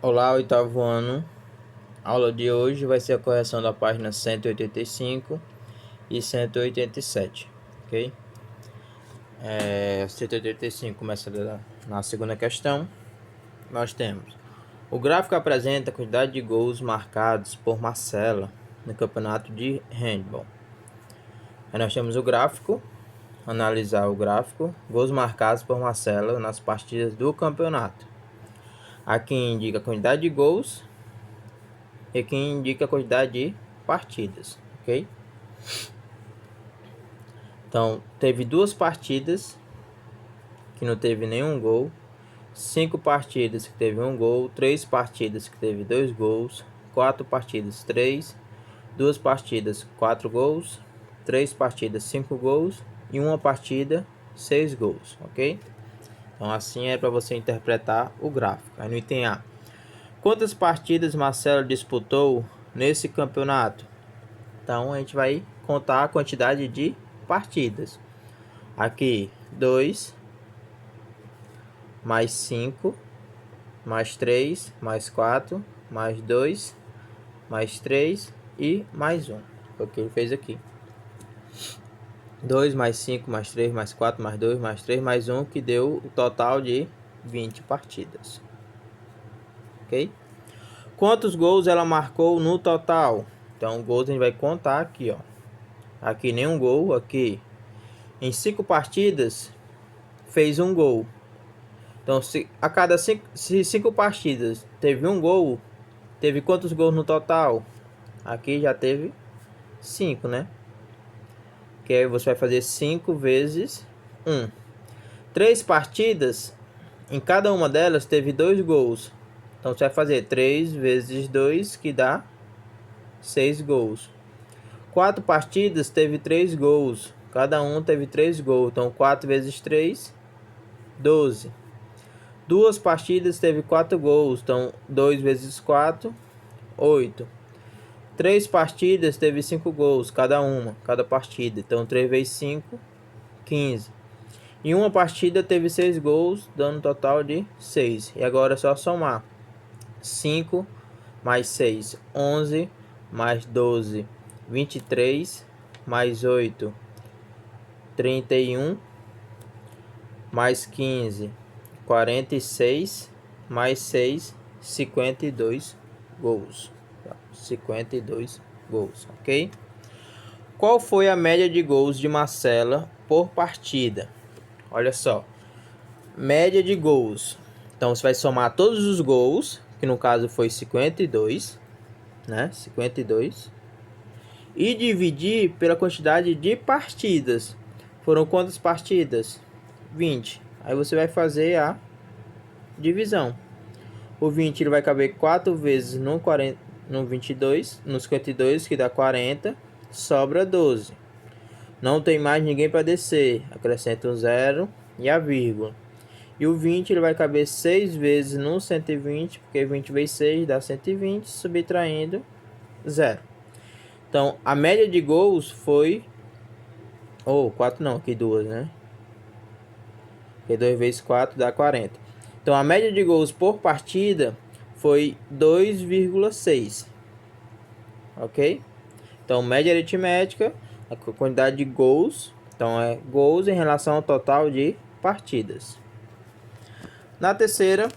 Olá, oitavo ano. A aula de hoje vai ser a correção da página 185 e 187, ok? 185 começa na segunda questão. Nós temos: o gráfico apresenta a quantidade de gols marcados por Marcela no campeonato de handball. Aí nós temos o gráfico, analisar o gráfico, gols marcados por Marcela nas partidas do campeonato. Aqui indica a quantidade de gols e aqui indica a quantidade de partidas, ok? Então, teve 2 partidas que não teve nenhum gol, 5 partidas que teve um gol, 3 partidas que teve 2 gols, 4 partidas 3, 2 partidas 4 gols, 3 partidas 5 gols e uma partida 6 gols, ok? Então assim é para você interpretar o gráfico. Aí no item A: quantas partidas Marcelo disputou nesse campeonato? Então a gente vai contar a quantidade de partidas. Aqui 2 mais 5 mais 3 mais 4 mais 2 mais 3 e mais 1. Foi o que ele fez aqui. 2 mais 5 mais 3 mais 4 mais 2 mais 3 mais 1, que deu o total de 20 partidas. Ok? Quantos gols ela marcou no total? Então, gols a gente vai contar aqui, ó. Aqui nenhum gol, aqui em 5 partidas fez um gol. Então, se a cada 5 partidas teve um gol, teve quantos gols no total? Aqui já teve 5, né? Que aí você vai fazer 5 vezes 1. 3 partidas, em cada uma delas teve 2 gols. Então você vai fazer 3 vezes 2, que dá 6 gols. 4 partidas teve 3 gols. Cada um teve 3 gols. Então 4 vezes 3, 12. 2 partidas teve 4 gols. Então 2 vezes 4, 8. 3 partidas teve 5 gols, cada partida. Então 3 vezes 5, 15. Em uma partida teve 6 gols, dando um total de 6. E agora é só somar. 5 mais 6, 11, mais 12, 23, mais 8, 31, mais 15, 46, mais 6, 52 gols. 52 gols, ok? Qual foi a média de gols de Marcela por partida? Olha só, média de gols. Então você vai somar todos os gols, que no caso foi 52, né? 52. E dividir pela quantidade de partidas. Foram quantas partidas? 20. Aí você vai fazer a divisão. O 20 ele vai caber 4 vezes no 40, no 22, no 52, que dá 40, sobra 12. Não tem mais ninguém para descer, acrescenta um 0 e a vírgula. E o 20 ele vai caber 6 vezes no 120, porque 20 vezes 6 dá 120, subtraindo 0. Então, a média de gols foi... 4 não, aqui 2, né? Porque 2 vezes 4 dá 40. Então, a média de gols por partida foi 2,6. Ok? Então, média aritmética, a quantidade de gols. Então, é gols em relação ao total de partidas. Na terceira,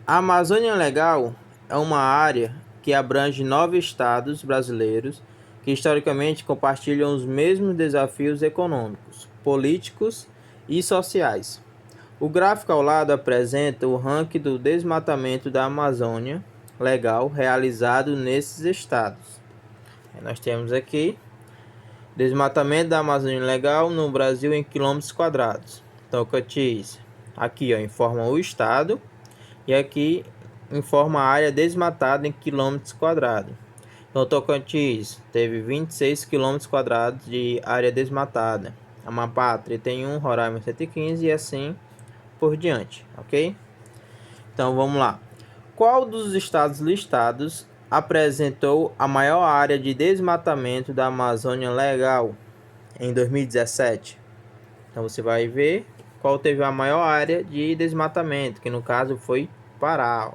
a Amazônia Legal é uma área que abrange 9 estados brasileiros que historicamente compartilham os mesmos desafios econômicos, políticos e sociais. O gráfico ao lado apresenta o ranking do desmatamento da Amazônia Legal realizado nesses estados. Nós temos aqui desmatamento da Amazônia Legal no Brasil em quilômetros quadrados. Tocantins, aqui ó, informa o estado e aqui informa a área desmatada em quilômetros quadrados. Então, Tocantins teve 26 quilômetros quadrados de área desmatada. Amapá 31, Roraima 115 e assim por diante, ok? Então vamos lá. Qual dos estados listados apresentou a maior área de desmatamento da Amazônia Legal em 2017? Então você vai ver qual teve a maior área de desmatamento, que no caso foi Pará.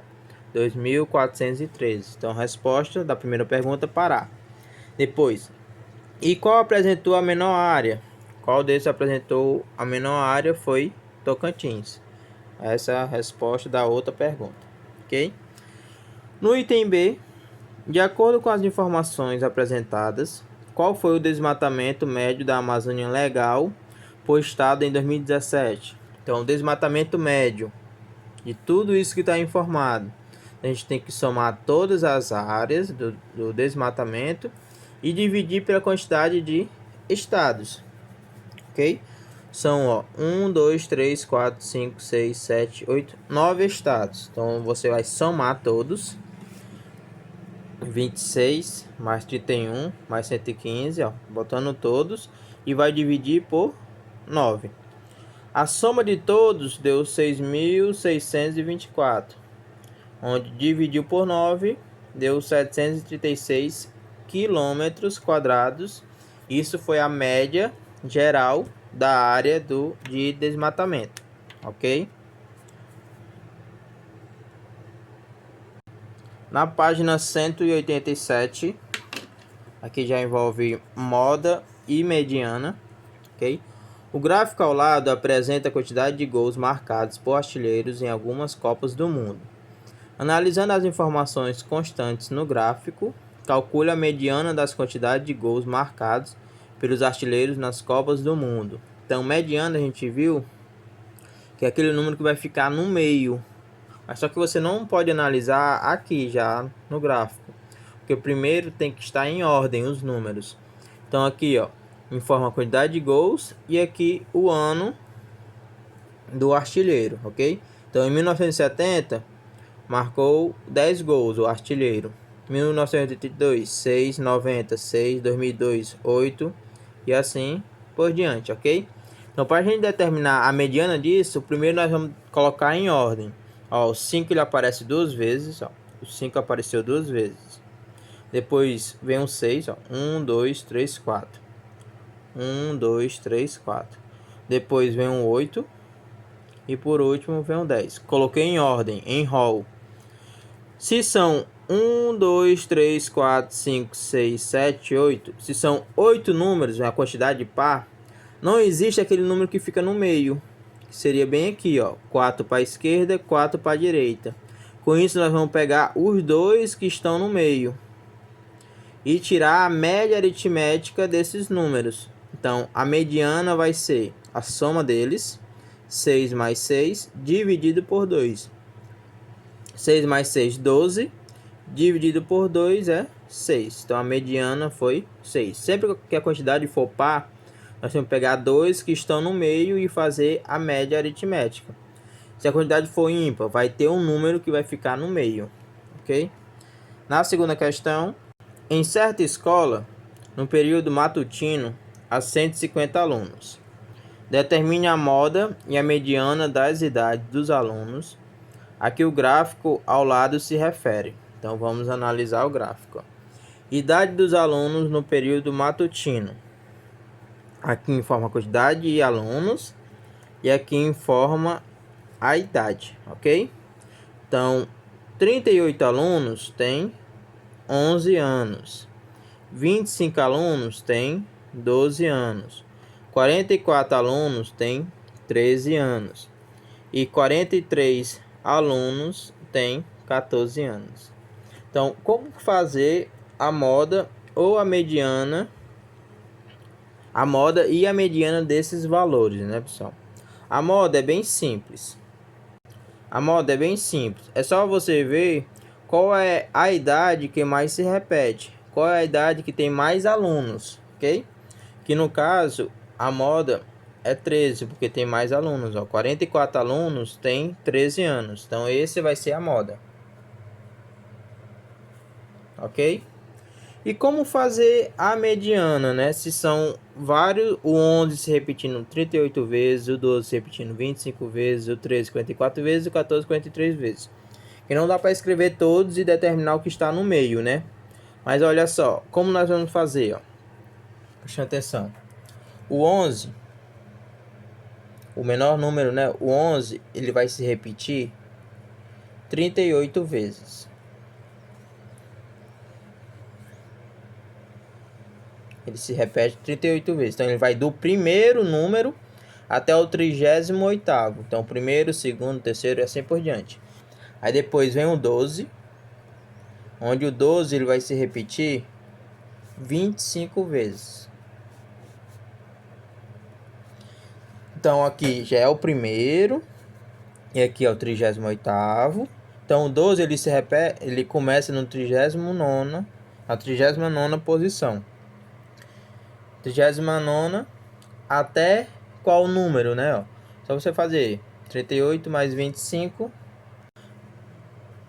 2.413. Então, resposta da primeira pergunta, Pará. Depois, e qual apresentou a menor área? Qual desses apresentou a menor área foi Tocantins. Essa é a resposta da outra pergunta, ok? No item B, de acordo com as informações apresentadas, qual foi o desmatamento médio da Amazônia Legal por estado em 2017? Então, o desmatamento médio de tudo isso que está informado, a gente tem que somar todas as áreas do desmatamento e dividir pela quantidade de estados, ok? São 1, 2, 3, 4, 5, 6, 7, 8, 9 estados. Então você vai somar todos. 26 mais 31 mais 115, botando todos, e vai dividir por 9. A soma de todos deu 6.624, onde dividiu por 9 deu 736 quilômetros quadrados. Isso foi a média geral da área de desmatamento, ok? Na página 187, aqui já envolve moda e mediana, ok? O gráfico ao lado apresenta a quantidade de gols marcados por artilheiros em algumas Copas do Mundo. Analisando as informações constantes no gráfico, calcule a mediana das quantidades de gols marcados pelos artilheiros nas Copas do Mundo. Então, mediana a gente viu que é aquele número que vai ficar no meio. Mas só que você não pode analisar aqui já no gráfico, porque primeiro tem que estar em ordem os números. Então aqui, informa a quantidade de gols e aqui o ano do artilheiro, ok? Então em 1970 marcou 10 gols o artilheiro. 1982, 6, 90, 6, 2002, 8 e assim por diante, ok? Então para a gente determinar a mediana disso, primeiro nós vamos colocar em ordem. O 5 ele aparece duas vezes, o 5 apareceu duas vezes. Depois vem o 6, 1, 2, 3, 4. 1, 2, 3, 4. Depois vem um 8. E por último vem um 10. Coloquei em ordem, em rol. Se são 1, 2, 3, 4, 5, 6, 7, 8. Se são 8 números, a quantidade de par, não existe aquele número que fica no meio. Seria bem aqui, 4 para a esquerda, 4 para a direita. Com isso nós vamos pegar os dois que estão no meio e tirar a média aritmética desses números. Então a mediana vai ser a soma deles, 6 mais 6 dividido por 2. 6 mais 6, 12, dividido por 2 é 6. Então a mediana foi 6. Sempre que a quantidade for par, nós temos que pegar dois que estão no meio e fazer a média aritmética. Se a quantidade for ímpar, vai ter um número que vai ficar no meio, ok? Na segunda questão, em certa escola, no período matutino, há 150 alunos. Determine a moda e a mediana das idades dos alunos a que o gráfico ao lado se refere. Então vamos analisar o gráfico. Idade dos alunos no período matutino. Aqui informa a quantidade de alunos e aqui informa a idade, ok? Então, 38 alunos têm 11 anos. 25 alunos têm 12 anos. 44 alunos têm 13 anos. E 43 alunos têm 14 anos. Então, como fazer a moda ou a mediana, a moda e a mediana desses valores, né, pessoal? A moda é bem simples. A moda é bem simples. É só você ver qual é a idade que mais se repete. Qual é a idade que tem mais alunos, ok? Que no caso, a moda é 13, porque tem mais alunos. 44 alunos tem 13 anos. Então, esse vai ser a moda. Ok? E como fazer a mediana, né? Se são vários, o 11 se repetindo 38 vezes, o 12 se repetindo 25 vezes, o 13 54 vezes, o 14 43 vezes. E não dá para escrever todos e determinar o que está no meio, né? Mas olha só, como nós vamos fazer, Preste atenção. O 11, o menor número, né? O 11, ele vai se repetir 38 vezes. Ele se repete 38 vezes. Então, ele vai do primeiro número até o 38º. Então, primeiro, segundo, terceiro e assim por diante. Aí depois vem o 12, onde o 12 ele vai se repetir 25 vezes. Então, aqui já é o primeiro. E aqui é o 38º. Então, o 12 ele se repete, ele começa no 39º, a 39ª posição. 39ª até qual número, né? Ó, só você fazer 38 mais 25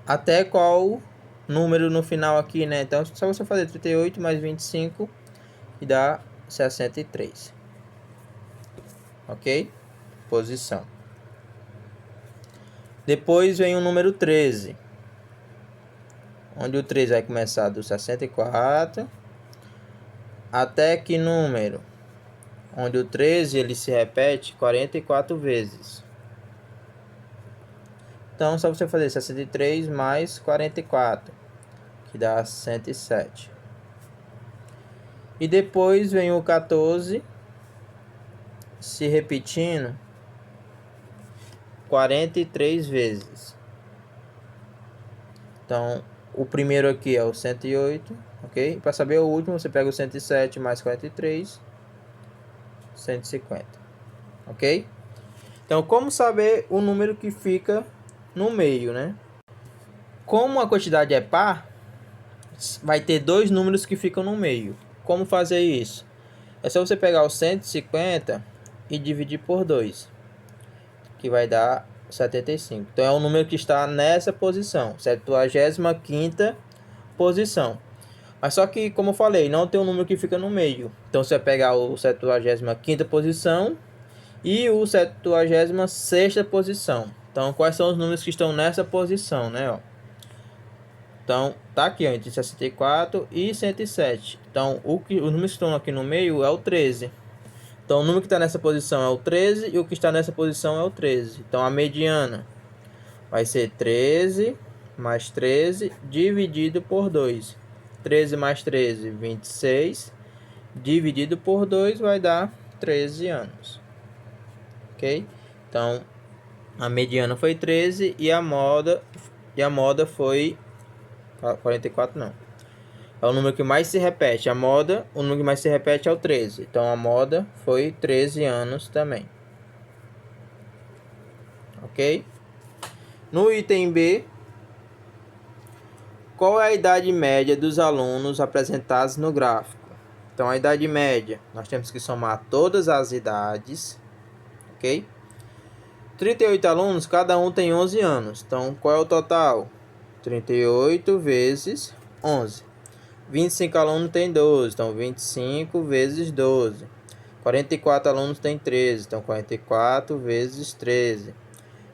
até qual número no final aqui, né? Então, só você fazer 38 mais 25 e dá 63. Ok? Posição. Depois vem o número 13, onde o 13 vai começar do 64 até que número? Onde o 13 ele se repete 44 vezes. Então, só você fazer 63 mais 44, que dá 107. E depois vem o 14 se repetindo 43 vezes. Então, o primeiro aqui é o 108, ok? Para saber o último, você pega o 107 mais 43, 150, ok? Então, como saber o número que fica no meio, né? Como a quantidade é par, vai ter dois números que ficam no meio. Como fazer isso? É só você pegar o 150 e dividir por 2, que vai dar 75. Então, é o número que está nessa posição, 75ª posição. Mas só que, como eu falei, não tem um número que fica no meio. Então, você vai pegar o 75ª posição e o 76ª posição. Então, quais são os números que estão nessa posição, né? Ó. Então, tá aqui, ó, entre 64 e 107. Então, os números que estão aqui no meio é o 13. Então, o número que está nessa posição é o 13 e o que está nessa posição é o 13. Então, a mediana vai ser 13 mais 13 dividido por 2. 13 mais 13, 26. Dividido por 2 vai dar 13 anos. Ok? Então, a mediana foi 13 e a moda foi 44 não. É o número que mais se repete. O número que mais se repete é o 13. Então, a moda foi 13 anos também. Ok? No item B, qual é a idade média dos alunos apresentados no gráfico? Então, a idade média, nós temos que somar todas as idades, ok? 38 alunos, cada um tem 11 anos. Então, qual é o total? 38 vezes 11. 25 alunos tem 12, então 25 vezes 12. 44 alunos tem 13, então 44 vezes 13.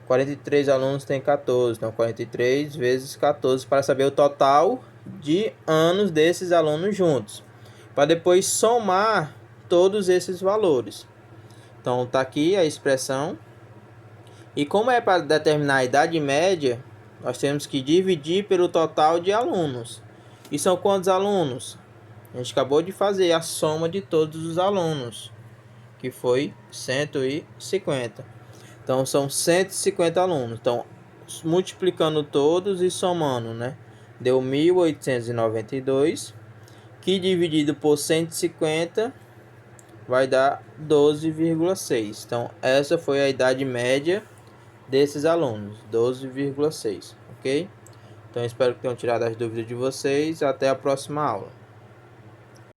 43 alunos tem 14, então 43 vezes 14, para saber o total de anos desses alunos juntos, para depois somar todos esses valores. Então tá aqui a expressão. E como é para determinar a idade média, nós temos que dividir pelo total de alunos. E são quantos alunos? A gente acabou de fazer a soma de todos os alunos, que foi 150. Então, são 150 alunos. Então, multiplicando todos e somando, né? Deu 1.892, que dividido por 150 vai dar 12,6. Então, essa foi a idade média desses alunos, 12,6, ok? Então, espero que tenham tirado as dúvidas de vocês. Até a próxima aula.